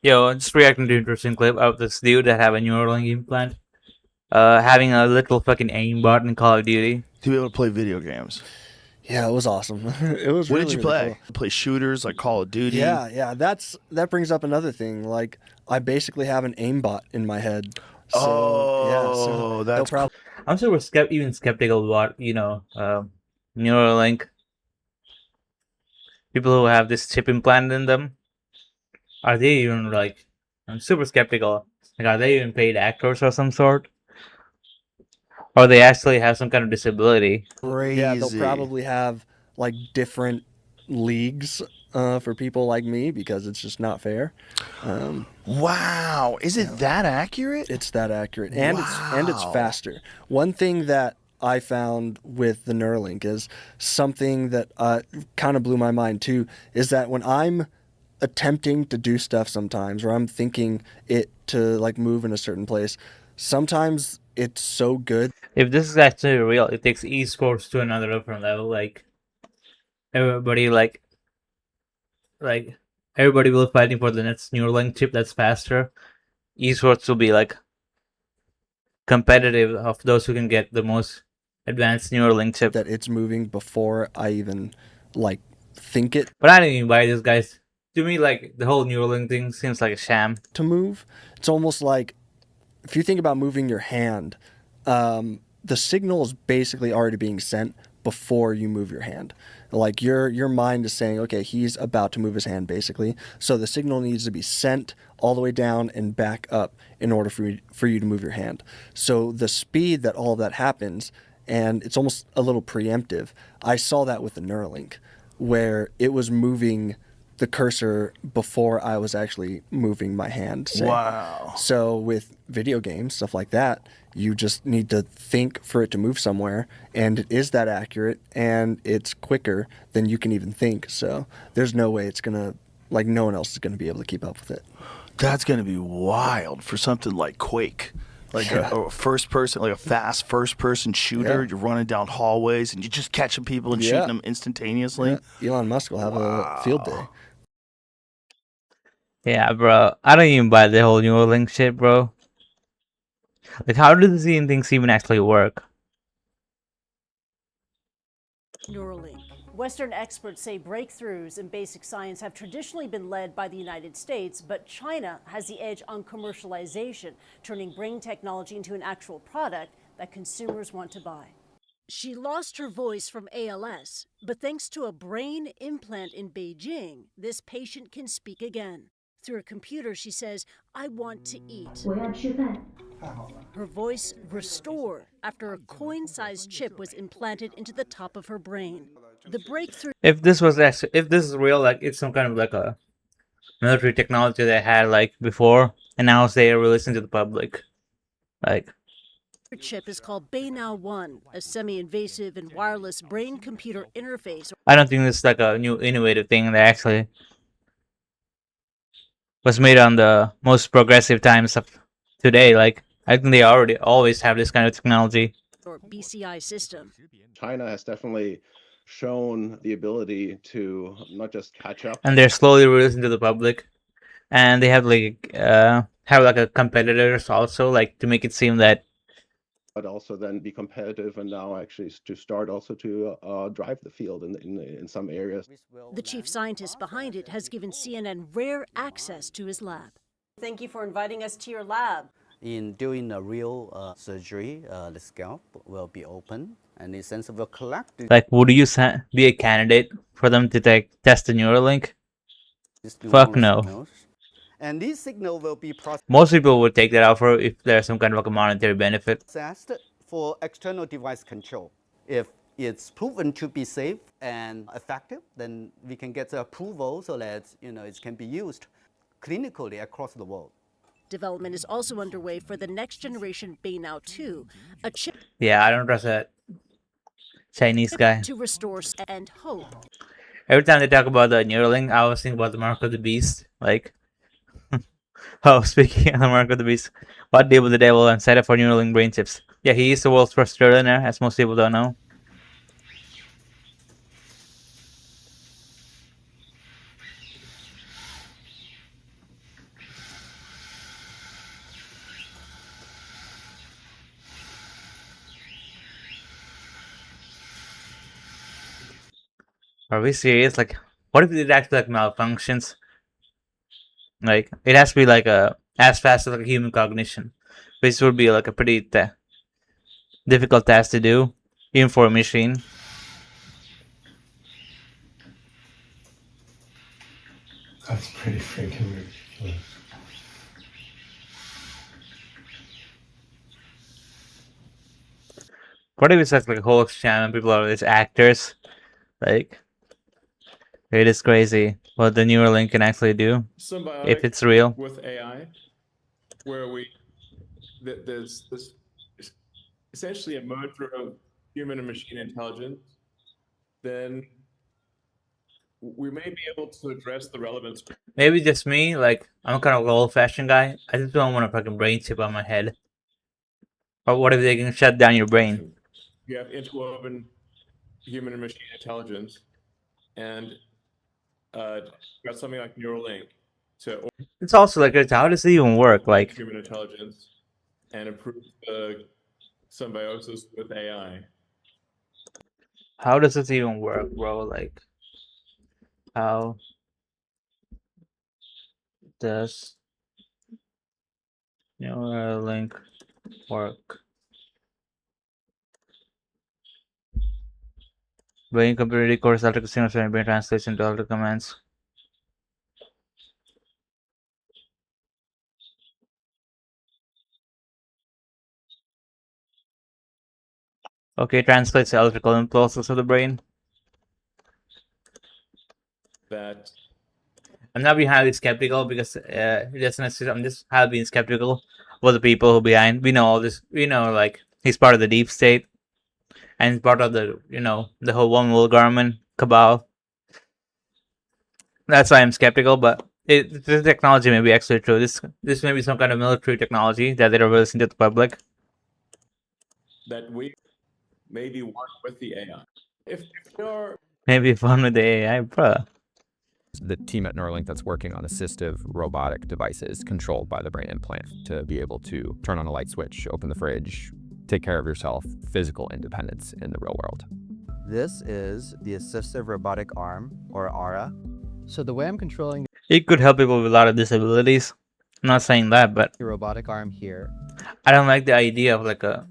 Yo, just reacting to an interesting clip of this dude that have a Neuralink implant, having a little fucking aimbot in Call of Duty. To be able to play video games. Yeah, it was awesome. It was What really, did you really play? cool. Play shooters like Call of Duty? Yeah. That brings up another thing. Like, I basically have an aimbot in my head. So yeah, so they'll that's probably I'm super even skeptical about Neuralink. People who have this chip implanted in them, are they even like? I'm super skeptical. Like, are they even paid actors or some sort, or they actually have some kind of disability? yeah, they'll crazy. probably have like different leagues for people like me because it's just not fair. Wow, is it that accurate? It's that accurate, and it's Wow. faster. One thing that I found with the Neuralink is something that kind of blew my mind too. Is that when I'm attempting to do stuff sometimes, or I'm thinking it to like move in a certain place, sometimes it's so good. If this is actually real, it takes esports to another different level. Like everybody, like everybody will fighting for the next Neuralink chip that's faster. Esports will be like competitive of those who can get the most advanced Neuralink chip. That it's moving before I even like think it But I didn't even buy this, guys. To me, like the whole Neuralink thing seems like a sham. to move. It's almost like if you think about moving your hand, the signal is basically already being sent before you move your hand. Like your mind is saying, okay, he's about to move his hand, basically. So the signal needs to be sent all the way down and back up in order for you to move your hand. So the speed that all of that happens, and it's almost a little preemptive. I saw that with the Neuralink, where it was moving the cursor before I was actually moving my hand. Say. Wow. So with video games, stuff like that, you just need to think for it to move somewhere, and it is that accurate, and it's quicker than you can even think. So there's no way it's gonna, like, no one else is gonna be able to keep up with it. That's gonna be wild for something like Quake. Like a first person, like a fast first person shooter. Yeah. You're running down hallways and you're just catching people and shooting them instantaneously. Yeah. Elon Musk will have a field day. Yeah, bro. I don't even buy the whole Neuralink shit, bro. Like, how do these things even actually work? Neuralink. Western experts say breakthroughs in basic science have traditionally been led by the United States, but China has the edge on commercialization, turning brain technology into an actual product that consumers want to buy. She lost her voice from ALS, but thanks to a brain implant in Beijing, this patient can speak again. Through a computer, she says, "I want to eat." 我要吃饭。 Her voice restored after a coin-sized chip was implanted into the top of her brain. The breakthrough If this is real, like it's some kind of like a military technology they had like before, and now they are releasing to the public. Like, chip is called Beinow 1, a semi-invasive and wireless brain-computer interface. I don't think this is like a new innovative thing that actually was made on the most progressive times of today. Like, I think they already always have this kind of technology. Or BCI system. China has definitely shown the ability to not just catch up, And they're slowly releasing to the public, and they have like a competitors also, like to make it seem that but also then be competitive, and now actually to start also to drive the field in some areas. The chief scientist behind it has given CNN rare access to his lab. Thank you for inviting us to your lab. In doing a real surgery, the scalp will be open, and the sensor will collect. like, would you be a candidate for them to test the Neuralink? Fuck no. Signals. And this signal will be Most people would take that offer if there's some kind of like a monetary benefit. processed for external device control. If it's proven to be safe and effective, then we can get the approval so that it can be used clinically across the world. Development is also underway for the next generation Beinow 2, a chip Yeah, I don't trust that Chinese guy. to restore and hope. Every time they talk about the Neuralink, I was thinking about the Mark of the Beast. Like, oh, speaking of the Mark of the Beast, what deal with the devil and set up for Neuralink brain chips? Yeah, he is the world's first trillionaire, as most people don't know. Are we serious? Like, what if it actually like malfunctions? Like, it has to be like as fast as like a human cognition, which would be like a pretty difficult task to do, even for a machine. That's pretty freaking ridiculous. What if it's like a whole sham and people are these actors? Like, it is crazy what the Neuralink can actually do Symbiotic if it's real. with AI, where there's this essentially a merger of human and machine intelligence, then we may be able to address the relevance. Maybe just me, like, I'm kind of an old-fashioned guy. I just don't want a fucking brain chip on my head. Or what if they can shut down your brain? You have interwoven human and machine intelligence, and got something like Neuralink to It's also like, how does it even work? Like, human intelligence and improve the symbiosis with AI. how does this even work, bro? Like, how does Neuralink work? Brain computer records electrical signals and brain translates into other commands. Okay, translates the electrical impulses of the brain. That I'm not being highly skeptical because it doesn't necessarily. I'm just highly being skeptical of the people who behind. We know all this. We know like he's part of the deep state, and he's part of the the whole one world government cabal. That's why I'm skeptical. But the technology may be actually true. This may be some kind of military technology that they're releasing to the public. that we maybe work with the AI. If there are Maybe fun with the AI, bruh. The team at Neuralink that's working on assistive robotic devices controlled by the brain implant to be able to turn on a light switch, open the fridge, take care of yourself, physical independence in the real world. This is the assistive robotic arm, or ARA. So the way I'm controlling It could help people with a lot of disabilities. I'm not saying that, but the robotic arm here, I don't like the idea of like a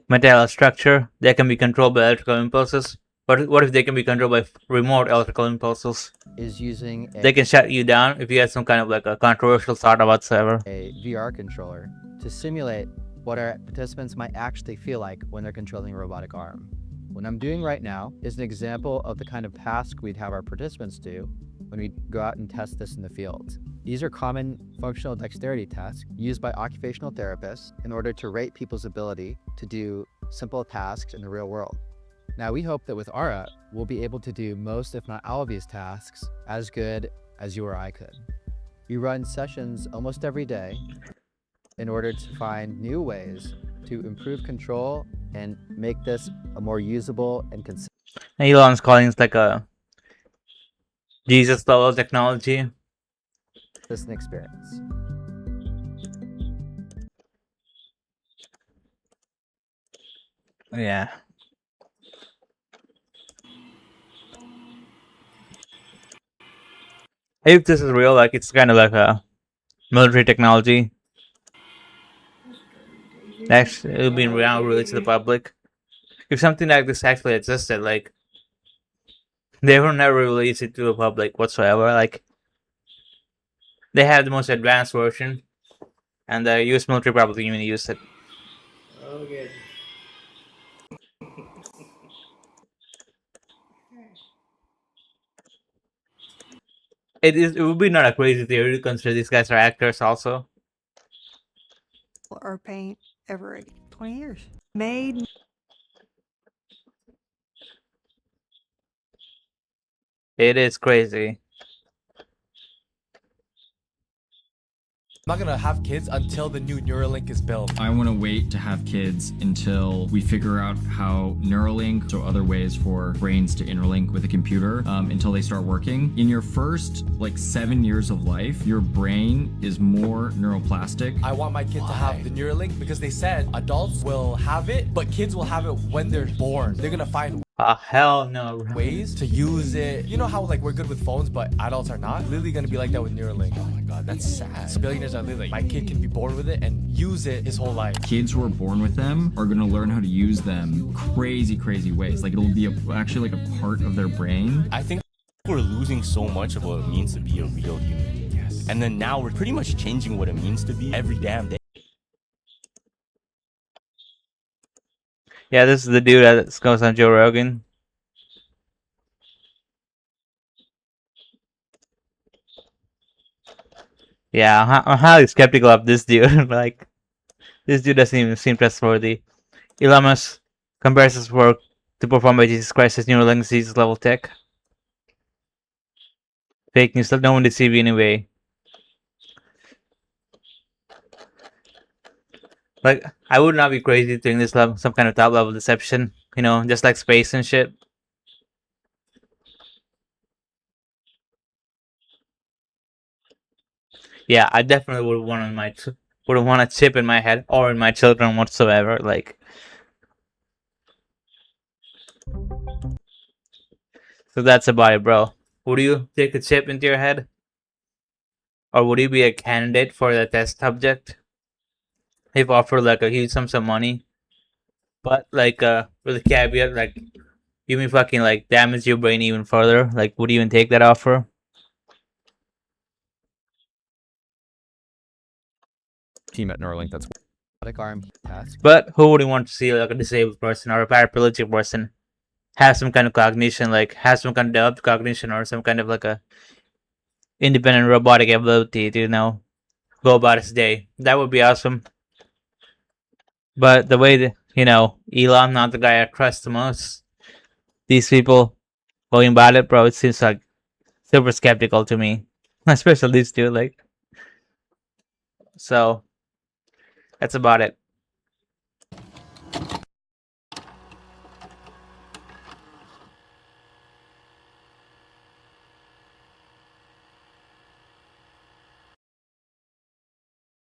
metal structure that can be controlled by electrical impulses. What if they can be controlled by remote electrical impulses? is using They can shut you down if you have some kind of like a controversial thought or whatsoever. a VR controller to simulate what our participants might actually feel like when they're controlling a robotic arm. What I'm doing right now is an example of the kind of task we'd have our participants do when we go out and test this in the field. These are common functional dexterity tests used by occupational therapists in order to rate people's ability to do simple tasks in the real world. Now, we hope that with ARA, we'll be able to do most, if not all of these tasks as good as you or I could. We run sessions almost every day in order to find new ways to improve control and make this a more usable and consistent Elon's calling it like a Jesus level technology. experience. Yeah. If this is real, like it's kind of like a military technology. Actually, it'll be now released to the public. If something like this actually existed, like they will never release it to the public whatsoever. Like they have the most advanced version, and the U.S. military probably even use it. Okay. It would be not a crazy theory to consider these guys are actors also. Or paint ever 20 years. Made It is crazy. I'm not gonna have kids until the new Neuralink is built. I want to wait to have kids until we figure out how Neuralink, so other ways for brains to interlink with a computer, until they start working. In your first 7 years of life, your brain is more neuroplastic. I want my kid to have the Neuralink because they said adults will have it, but kids will have it when they're born. They're gonna find Hell no, bro. ways to use it. You know how like we're good with phones, but adults are not? Literally gonna be like that with Neuralink. Oh my god, that's sad. So billionaires are literally like, my kid can be born with it and use it his whole life. Kids who are born with them are going to learn how to use them crazy ways. Like it'll be actually like a part of their brain. I think we're losing so much of what it means to be a real human. Yes. And then now we're pretty much changing what it means to be every damn day. Yeah, this is the dude that goes on Joe Rogan. Yeah, I'm highly skeptical of this dude. Like, this dude doesn't even seem trustworthy. Elon Musk compares his work to perform by Jesus Christ's Neuralink disease level tech. Fake news that no one deceive you anyway. Like, I would not be crazy doing this level, some kind of top level deception, you know, just like space and shit. Yeah, I definitely would wouldn't want a chip in my head or in my children whatsoever. Like, so that's about it, bro. Would you take a chip into your head, or would you be a candidate for the test subject if offered like a huge sums of money, but like with a caveat, like you may fucking like damage your brain even further? Like, would you even take that offer? Team at Neuralink that's robotic arm task. But who wouldn't want to see like a disabled person or a paraplegic person have some kind of cognition, like have some kind of developed cognition or some kind of like a independent robotic ability to, you know, go about his day? That would be awesome. But the way that, you know, Elon, not the guy I trust the most, these people going about it, bro, it seems like super skeptical to me. Especially these two, like. So that's about it.